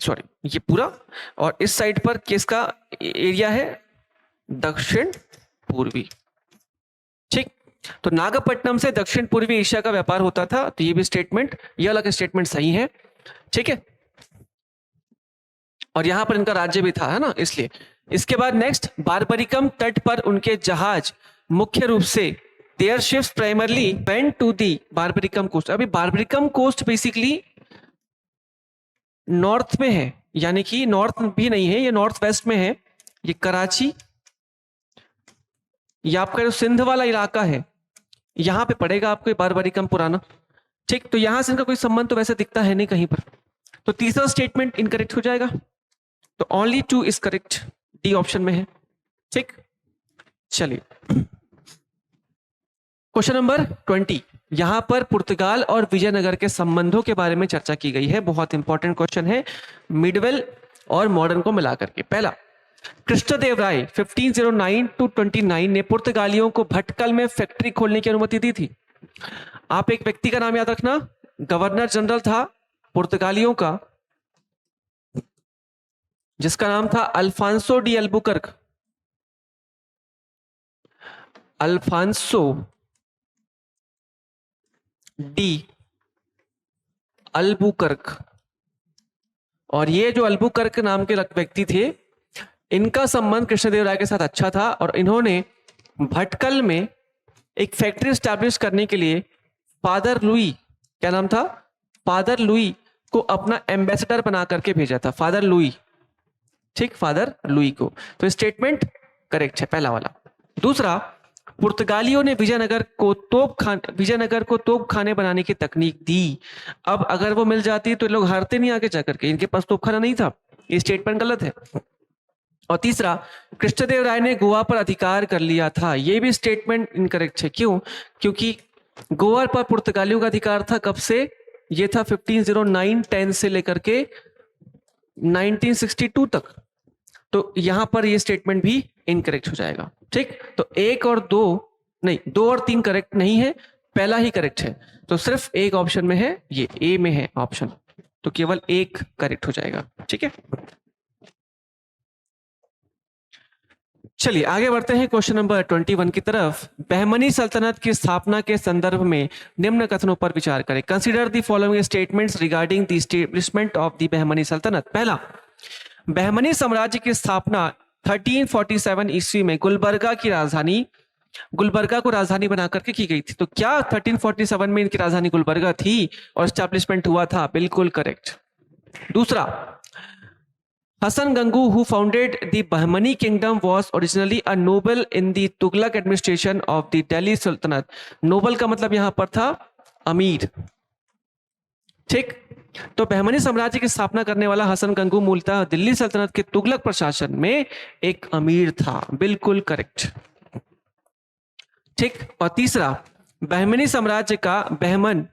सॉरी ये पूरा, और इस साइड पर किसका एरिया है? दक्षिण पूर्वी, ठीक। तो नागपट्टनम से दक्षिण पूर्वी एशिया का व्यापार होता था। तो ये भी स्टेटमेंट, ये वाला स्टेटमेंट सही है, ठीक है। और यहां पर इनका राज्य भी था, है ना, इसलिए। इसके बाद नेक्स्ट, बारबरिकम तट पर उनके जहाज मुख्य रूप से their ships primarily went to the Barbaricum coast. अभी बारबरिकम कोस्ट बेसिकली नॉर्थ में है, यानी कि नॉर्थ भी नहीं है, ये नॉर्थ वेस्ट में है। ये कराची, ये आपका जो सिंध वाला इलाका है, यहां पे पड़ेगा आपको बारबरिकम पुराना, ठीक। तो यहां से इनका कोई संबंध तो वैसे दिखता है नहीं कहीं पर, तो तीसरा स्टेटमेंट इनकरेक्ट हो जाएगा। तो only 2 is correct, D option में है। ठीक, चलिए क्वेश्चन नंबर 20। यहां पर पुर्तगाल और विजयनगर के संबंधों के बारे में चर्चा की गई है। बहुत इंपॉर्टेंट क्वेश्चन है, मिडवेल और मॉडर्न को मिलाकर के। पहला, कृष्णदेवराय 1509 to 29 ने पुर्तगालियों को भटकल में फैक्ट्री खोलने की अनुमति दी थी। आप एक व्यक्ति का नाम याद रखना, गवर्नर जनरल था पुर्तगालियों का, जिसका नाम था Alfonso de Albuquerque. Alfonso de Albuquerque. और ये जो अल्बुकर्क नाम के व्यक्ति थे, इनका संबंध कृष्णदेवराय के साथ अच्छा था और इन्होंने भटकल में एक फैक्ट्री स्टैब्लिश करने के लिए फादर लुई, क्या नाम था, फादर लुई को अपना एम्बेसडर बना करके भेजा था। फादर लुई, ठीक, फादर लुई को। तो स्टेटमेंट करेक्ट है पहला वाला। दूसरा, पुर्तगालियों ने विजयनगर को तोप खाने बनाने की तकनीक दी। अब अगर वो मिल जाती तो लोग हारते नहीं आगे जाकर के, इनके पास तोपखाना नहीं था। ये स्टेटमेंट गलत है। और तीसरा, कृष्णदेवराय ने गोवा पर अधिकार कर लिया था। ये भी स्टेटमेंट इनकरेक्ट है। क्यों? क्योंकि गोवा पर पुर्तगालियों का अधिकार था कब से? ये था 1509-10 से लेकर के 1962 तक। तो यहां पर ये स्टेटमेंट भी इनकरेक्ट हो जाएगा। ठीक, तो 1 और 2 नहीं, 2 और 3 करेक्ट नहीं है, पहला ही करेक्ट है। तो सिर्फ एक ऑप्शन में है, ये ए में है ऑप्शन, तो केवल एक करेक्ट हो जाएगा। ठीक है, चलिए आगे बढ़ते हैं क्वेश्चन नंबर 21 की तरफ। बहमनी सल्तनत की स्थापना के संदर्भ में निम्न कथनों पर विचार करें। Consider the following statements regarding the establishment of the Bahmani सल्तनत। पहला, बहमनी साम्राज्य की स्थापना 1347 ईस्वी में गुलबर्गा को राजधानी बना करके की गई थी। तो क्या 1347 में इनकी राजधानी गुलबर्गा थी और एस्टैब्लिशमेंट हुआ था? बिल्कुल करेक्ट। दूसरा, Hasan Gangu who founded the Bahmani kingdom was originally a noble in the Tughlaq administration of the Delhi Sultanate। Noble का मतलब यहां पर था अमीर। ठीक, तो बहमनी साम्राज्य की स्थापना करने वाला हसन गंगू मूलतः दिल्ली सल्तनत के तुगलक प्रशासन में एक अमीर था। बिल्कुल करेक्ट। ठीक, और तीसरा, बहमनी साम्राज्य का बहमन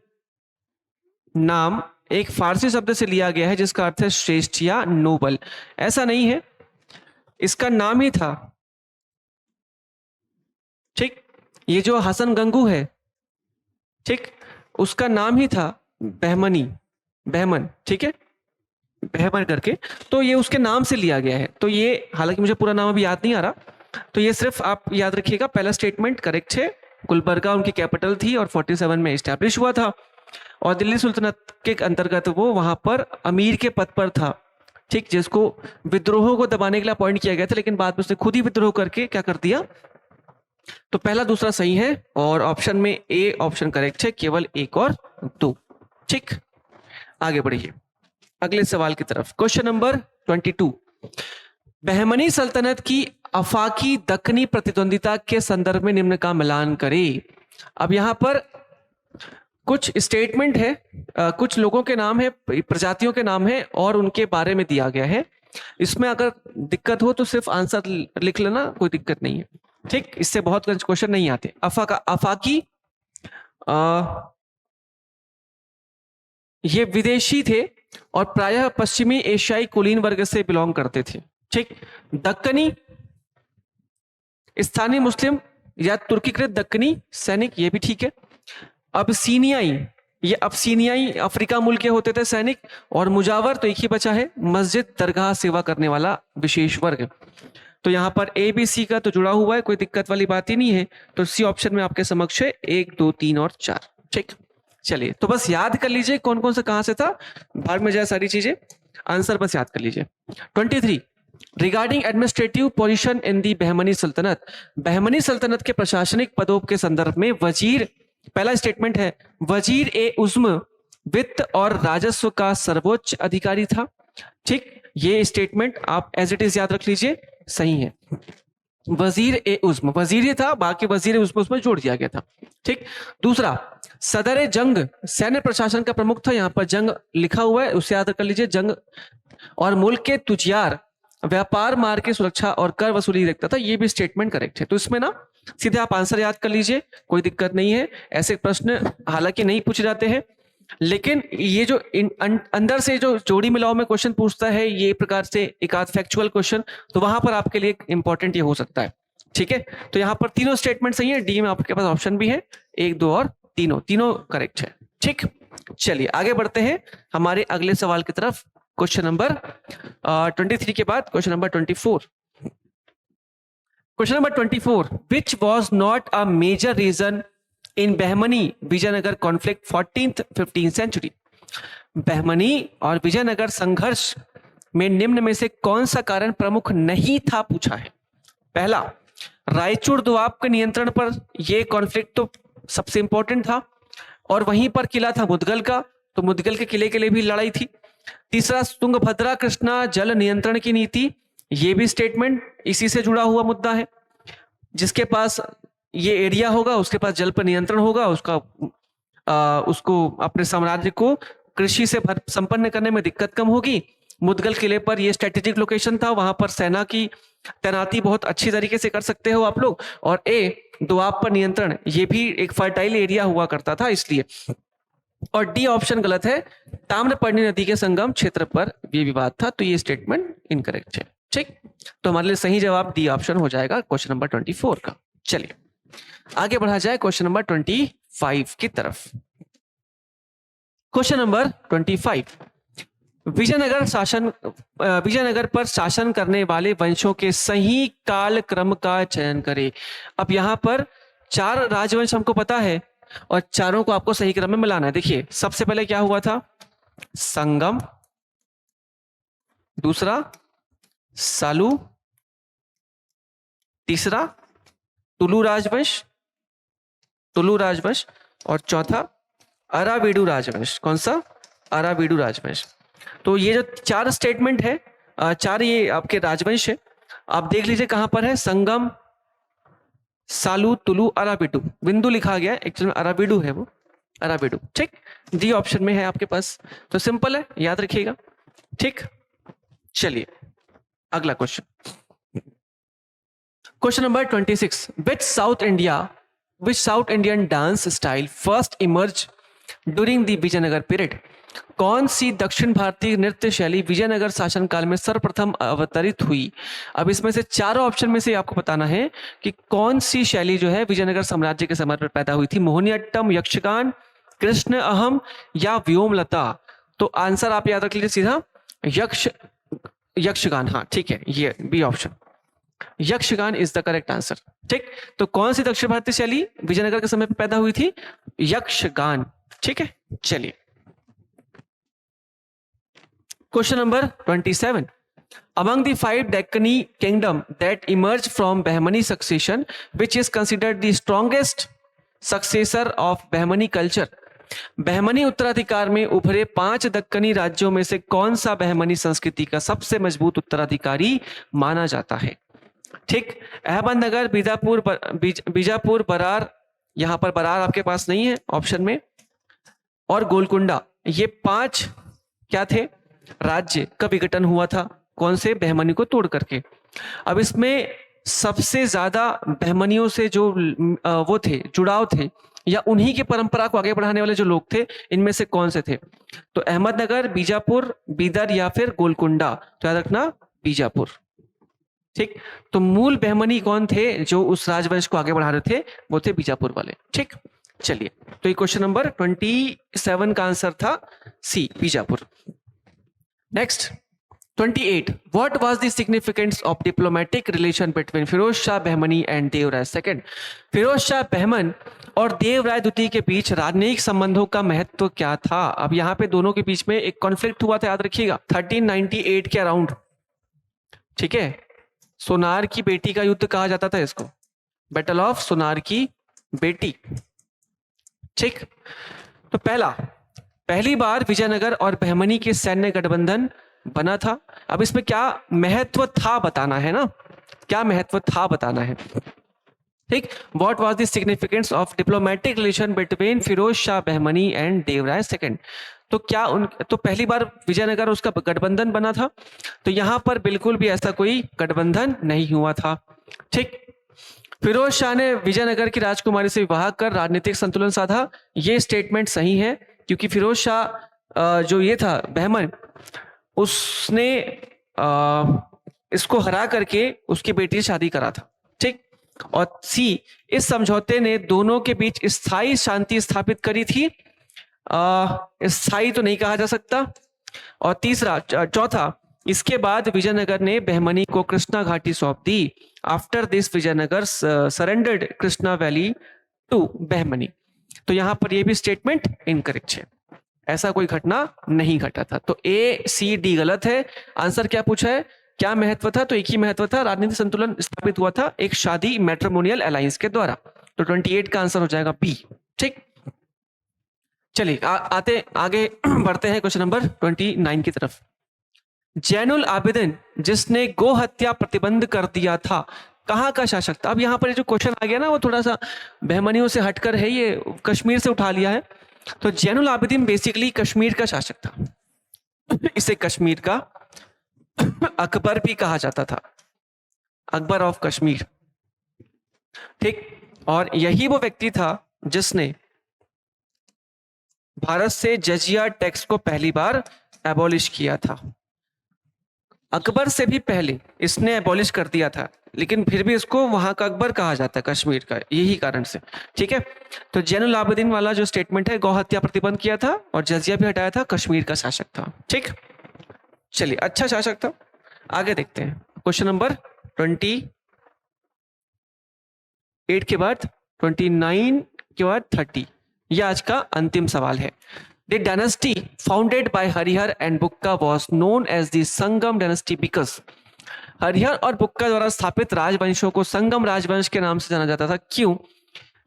नाम एक फारसी शब्द से लिया गया है जिसका अर्थ है श्रेष्ठ या नोबल। ऐसा नहीं है, इसका नाम ही था। ठीक, ये जो हसन गंगू है, ठीक, उसका नाम ही था बहमन। ठीक है, बहमन करके, तो ये उसके नाम से लिया गया है। तो ये, हालांकि मुझे पूरा नाम अभी याद नहीं आ रहा, तो ये सिर्फ आप याद रखिएगा, पहला स्टेटमेंट करेक्ट है। गुलबर्गा उनकी कैपिटल थी और 47 में एस्टैब्लिश हुआ था और दिल्ली सुल्तनत के अंतर्गत वो वहां पर अमीर के पद पर था। ठीक, जिसको विद्रोहों को दबाने के लिए अपॉइंट किया गया था, लेकिन बाद में उसने खुद ही विद्रोह करके क्या कर दिया। तो पहला दूसरा सही है और ऑप्शन में ए ऑप्शन करेक्ट है, केवल 1 और 2। ठीक, आगे बढ़िए अगले सवाल की तरफ। क्वेश्चन नंबर 22, बहमनी सल्तनत की अफाकी दक्कनी प्रतिद्वंदिता के संदर्भ में निम्न का मिलान करें। अब यहां पर कुछ स्टेटमेंट है, कुछ लोगों के नाम है, प्रजातियों के नाम है और उनके बारे में दिया गया है। इसमें अगर दिक्कत हो तो सिर्फ आंसर लिख लेना, कोई दिक्कत नहीं है। ठीक, इससे बहुत क्वेश्चन नहीं आते। अफाकी ये विदेशी थे और प्रायः पश्चिमी एशियाई कुलीन वर्ग से बिलोंग करते थे। ठीक, दक्कनी स्थानीय मुस्लिम या तुर्कीकृत दक्कनी सैनिक, ये भी ठीक है। अबसीनियाई, ये अबसीनियाई अफ्रीका मुल्क के होते थे सैनिक। और मुजावर तो एक ही बचा है, मस्जिद दरगाह सेवा करने वाला विशेष वर्ग। तो यहां पर ए बी सी का तो जुड़ा हुआ है, कोई दिक्कत वाली बात ही नहीं है। तो सी ऑप्शन में आपके समक्ष है 1, 2, 3 और 4। ठीक, चलिए तो बस याद कर लीजिए कौन कौन सा कहां से था, भाग में जाए सारी चीजें, आंसर बस याद कर लीजिए। 23, रिगार्डिंग एडमिनिस्ट्रेटिव पोजीशन इन दी बहमनी सल्तनत। बहमनी सल्तनत के प्रशासनिक पदों के संदर्भ में वजीर, पहला स्टेटमेंट है, वजीर ए उज़्म वित्त और राजस्व का सर्वोच्च अधिकारी था। ठीक, ये स्टेटमेंट आप एज इट इज याद रख लीजिए, सही है। वजीर ए उज़्म, वजीर ये था, बाकी वजीर उज़्म उसमें जोड़ दिया गया था। ठीक। दूसरा, सदर जंग सैन्य प्रशासन का प्रमुख था, यहां पर जंग लिखा हुआ है, उसे याद कर लीजिए, जंग। और मुल्क के तुजियार व्यापार मार्ग की सुरक्षा और कर वसूली देखता था, ये भी स्टेटमेंट करेक्ट है। तो इसमें ना सीधे आप आंसर याद कर लीजिए, कोई दिक्कत नहीं है। ऐसे प्रश्न हालांकि नहीं पूछे जाते हैं, लेकिन ये जो अंदर से जो जोड़ी मिलाओ में क्वेश्चन पूछता है, ये प्रकार से एक आध फैक्चुअल क्वेश्चन, तो वहां पर आपके लिए इंपॉर्टेंट ये हो सकता है। ठीक है, तो यहाँ पर तीनों स्टेटमेंट सही है, डी में आपके पास ऑप्शन भी है, 1, 2 और तीनों तीनों करेक्ट है। ठीक, चलिए आगे बढ़ते हैं हमारे अगले सवाल की तरफ। क्वेश्चन नंबर 23 के बाद question number 24। Question number 24, which was not a major reason in Bahmani Vijayanagar conflict 14th-15th century. Bahmani और विजयनगर संघर्ष में निम्न में से कौन सा कारण प्रमुख नहीं था, पूछा है। पहला, रायचूर दोआब के नियंत्रण पर यह कॉन्फ्लिक्ट तो सबसे इंपॉर्टेंट था, और वहीं पर किला था मुदगल का, तो मुदगल के किले के लिए भी लड़ाई थी। तीसरा, तुंगभद्रा कृष्णा जल नियंत्रण की नीति, ये भी स्टेटमेंट इसी से जुड़ा हुआ मुद्दा है। जिसके पास ये एरिया होगा उसके पास जल पर नियंत्रण होगा, उसको अपने साम्राज्य को कृषि से संपन्न करने में दिक्कत कम होगी। मुदगल किले पर यह स्ट्रेटेजिक लोकेशन था, वहां पर सेना की तैनाती बहुत अच्छी तरीके से कर सकते हो आप लोग। और दोआब पर नियंत्रण, ये भी एक फर्टाइल एरिया हुआ करता था, इसलिए। और डी ऑप्शन गलत है, ताम्रपर्णी नदी के संगम क्षेत्र पर ये विवाद था, तो ये स्टेटमेंट इनकरेक्ट है। ठीक, तो हमारे लिए सही जवाब डी ऑप्शन हो जाएगा क्वेश्चन नंबर 24 का। चलिए आगे बढ़ा जाए क्वेश्चन नंबर 25 की तरफ। क्वेश्चन नंबर 25, विजयनगर पर शासन करने वाले वंशों के सही काल क्रम का चयन करें। अब यहां पर 4 राजवंश हमको पता है, और चारों को आपको सही क्रम में मिलाना है। देखिए, सबसे पहले क्या हुआ था, संगम, दूसरा सालू, तीसरा तुलु राजवंश, और चौथा अरावीडू राजवंश। कौन सा, अरावीडू राजवंश। तो ये जो 4 स्टेटमेंट है, 4 ये आपके राजवंश है, आप देख लीजिए कहां पर है, संगम, सालू, तुलु, अरावीडू। बिंदु लिखा गया, एक्चुअल में अरावीडू है वो, अरावीडू। ठीक, डी ऑप्शन में है आपके पास, तो सिंपल है, याद रखिएगा। ठीक, चलिए अगला question, question number 26, which South Indian dance style first emerge during the Vijayanagar period. कौन सी दक्षिण भारतीय नृत्य शैली विजयनगर शासन काल में सर्वप्रथम अवतरित हुई। अब इसमें से चारों ऑप्शन में से आपको बताना है कि कौन सी शैली जो है विजयनगर साम्राज्य के समय पर पैदा हुई थी। मोहिनीअट्टम, यक्षगान, कृष्ण अहम या व्योमलता। तो आंसर आप याद रख लीजिए सीधा, यक्षगान। हाँ ठीक है, ये B option, Yakshagana is the correct answer. ठीक, तो कौन सी दक्षिण भारतीय शैली विजयनगर के समय पर पैदा हुई थी, यक्षगान। ठीक है, चलिए question number 27, among the 5 Deccani kingdom that emerged from Bahmani succession, which is considered the strongest successor of Bahmani culture। Bahmani उत्तराधिकार में उभरे 5 दक्कनी राज्यों में से कौन सा बहमनी संस्कृति का सबसे मजबूत उत्तराधिकारी माना जाता है। ठीक, अहमदनगर, बीजापुर, बरार, यहां पर बरार आपके पास नहीं है ऑप्शन में, और गोलकुंडा। ये 5 क्या थे, राज्य का विघटन हुआ था, कौन से, बहमनी को तोड़ करके। अब इसमें सबसे ज्यादा बहमनियों से जो वो थे, जुड़ाव थे, या उन्हीं की परंपरा को आगे बढ़ाने वाले जो लोग थे, इनमें से कौन से थे। तो अहमदनगर, बीजापुर, बीदर या फिर गोलकुंडा। तो याद रखना बीजापुर। ठीक, तो मूल बहमनी कौन थे जो उस राजवंश को आगे बढ़ा रहे थे, वो थे बीजापुर वाले। ठीक, चलिए तो ये क्वेश्चन नंबर 27 का आंसर था C, Bijapur. Next 28, what was the significance of diplomatic relation between Firoz Shah Bahmani and Devaraya second. Firoz Shah Bahman और देवराय द्वितीय के बीच राजनयिक संबंधों का महत्व क्या था। अब यहाँ पे दोनों के बीच में एक कॉन्फ्लिक्ट हुआ था, याद रखिएगा 1398 के अराउंड। ठीक है, सोनार की बेटी का युद्ध कहा जाता था इसको, बैटल ऑफ सोनार की बेटी। ठीक, तो पहली बार विजयनगर और बहमनी के सैन्य गठबंधन बना था। अब इसमें क्या महत्व था बताना है ना, क्या महत्व था बताना है। ठीक, what was the significance of diplomatic relation between Firoz Shah Bahmani and Devaraya second. तो क्या उन तो पहली बार विजयनगर उसका गठबंधन बना था, तो यहां पर बिल्कुल भी ऐसा कोई गठबंधन नहीं हुआ था। ठीक, फिरोज शाह ने विजयनगर की राजकुमारी से विवाह कर राजनीतिक संतुलन साधा, ये स्टेटमेंट सही है, क्योंकि फिरोज शाह जो ये था बहमन, उसने इसको हरा करके उसकी बेटी से शादी करा था। ठीक, और सी, इस समझौते ने दोनों के बीच स्थायी शांति स्थापित करी थी। स्थायी तो नहीं कहा जा सकता। और तीसरा, चौथा, इसके बाद विजयनगर ने बहमनी को कृष्णा घाटी सौंप दी। After this Vijayanagara surrendered Krishna valley to Bahmani. तो यहां पर यह भी स्टेटमेंट इनकरेक्ट है, ऐसा कोई घटना नहीं घटा था। तो ए सी डी गलत है। आंसर क्या पूछा है, क्या महत्व था, तो एक ही महत्व था, राजनीतिक संतुलन स्थापित हुआ था एक शादी मैट्रिमोनियल अलायंस के द्वारा। तो 28 का आंसर हो जाएगा बी। ठीक, चलिए आते आगे बढ़ते हैं क्वेश्चन नंबर 29 की तरफ। जैनुल आबिदीन जिसने गो हत्या प्रतिबंध कर दिया था, कहाँ का शासक था। अब यहाँ पर जो क्वेश्चन आ गया ना, वो थोड़ा सा बहमनियों से हटकर है, ये कश्मीर से उठा लिया है। तो जैनुल आबिदीन बेसिकली कश्मीर का शासक था। इसे कश्मीर का अकबर भी कहा जाता था, अकबर ऑफ कश्मीर। ठीक, और यही वो व्यक्ति था जिसने भारत से जजिया टैक्स को पहली बार एबॉलिश किया था। अकबर से भी पहले इसने एबॉलिश कर दिया था, लेकिन फिर भी इसको वहां का अकबर कहा जाता है, कश्मीर का, यही कारण से। ठीक है, तो जैनुल आबिदीन वाला जो स्टेटमेंट है, गौ हत्या प्रतिबंध किया था और जजिया भी हटाया था, कश्मीर का शासक था। ठीक, चलिए, अच्छा शासक था। आगे देखते हैं क्वेश्चन नंबर 28 के बाद 29 के बाद 30, यह आज का अंतिम सवाल है। The dynasty founded by Harihar and Bukka was known as the Sangam dynasty because Harihar और बुक्का द्वारा स्थापित राजवंशों को संगम राजवंश के नाम से जाना जाता था। क्यों?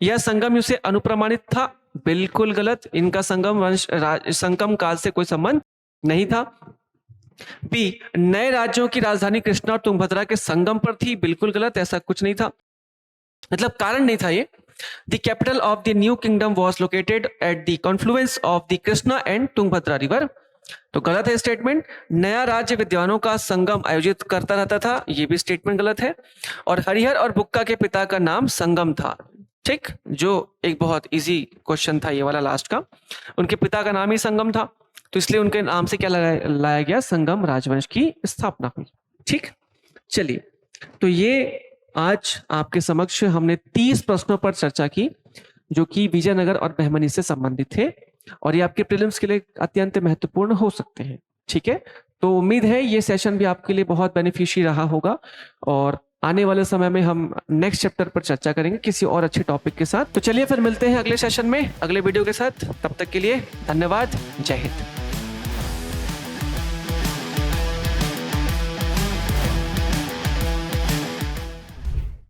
यह संगम युग से अनुप्रमाणित था। बिल्कुल गलत, इनका संगम वंश संगम काल से कोई संबंध नहीं था। बी, नए राज्यों की राजधानी कृष्णा और तुंगभद्रा के संगम पर थी। बिल्कुल गलत, ऐसा कुछ नहीं था, मतलब कारण नहीं था ये। The capital of the new kingdom was located at the confluence of the Krishna and Tungabhadra river. तो गलत है स्टेटमेंट। नया राज्य विद्वानों का संगम आयोजित करता रहता था, ये भी स्टेटमेंट गलत है। और हरिहर और बुक्का के पिता का नाम संगम था। ठीक, जो एक बहुत इजी क्वेश्चन था ये वाला लास्ट का, उनके पिता का नाम ही संगम था, तो इसलिए उनके नाम से क्या लाया गया, संगम राजवंश की स्थापना हुई। ठीक, चलिए, तो ये आज आपके समक्ष हमने 30 प्रश्नों पर चर्चा की, जो कि विजयनगर और बहमनी से संबंधित थे, और ये आपके प्रीलिम्स के लिए अत्यंत महत्वपूर्ण हो सकते हैं। ठीक है, तो उम्मीद है ये सेशन भी आपके लिए बहुत बेनिफिशियल रहा होगा, और आने वाले समय में हम नेक्स्ट चैप्टर पर चर्चा करेंगे किसी और अच्छे टॉपिक के साथ। तो चलिए फिर मिलते हैं अगले सेशन में अगले वीडियो के साथ। तब तक के लिए धन्यवाद, जय हिंद।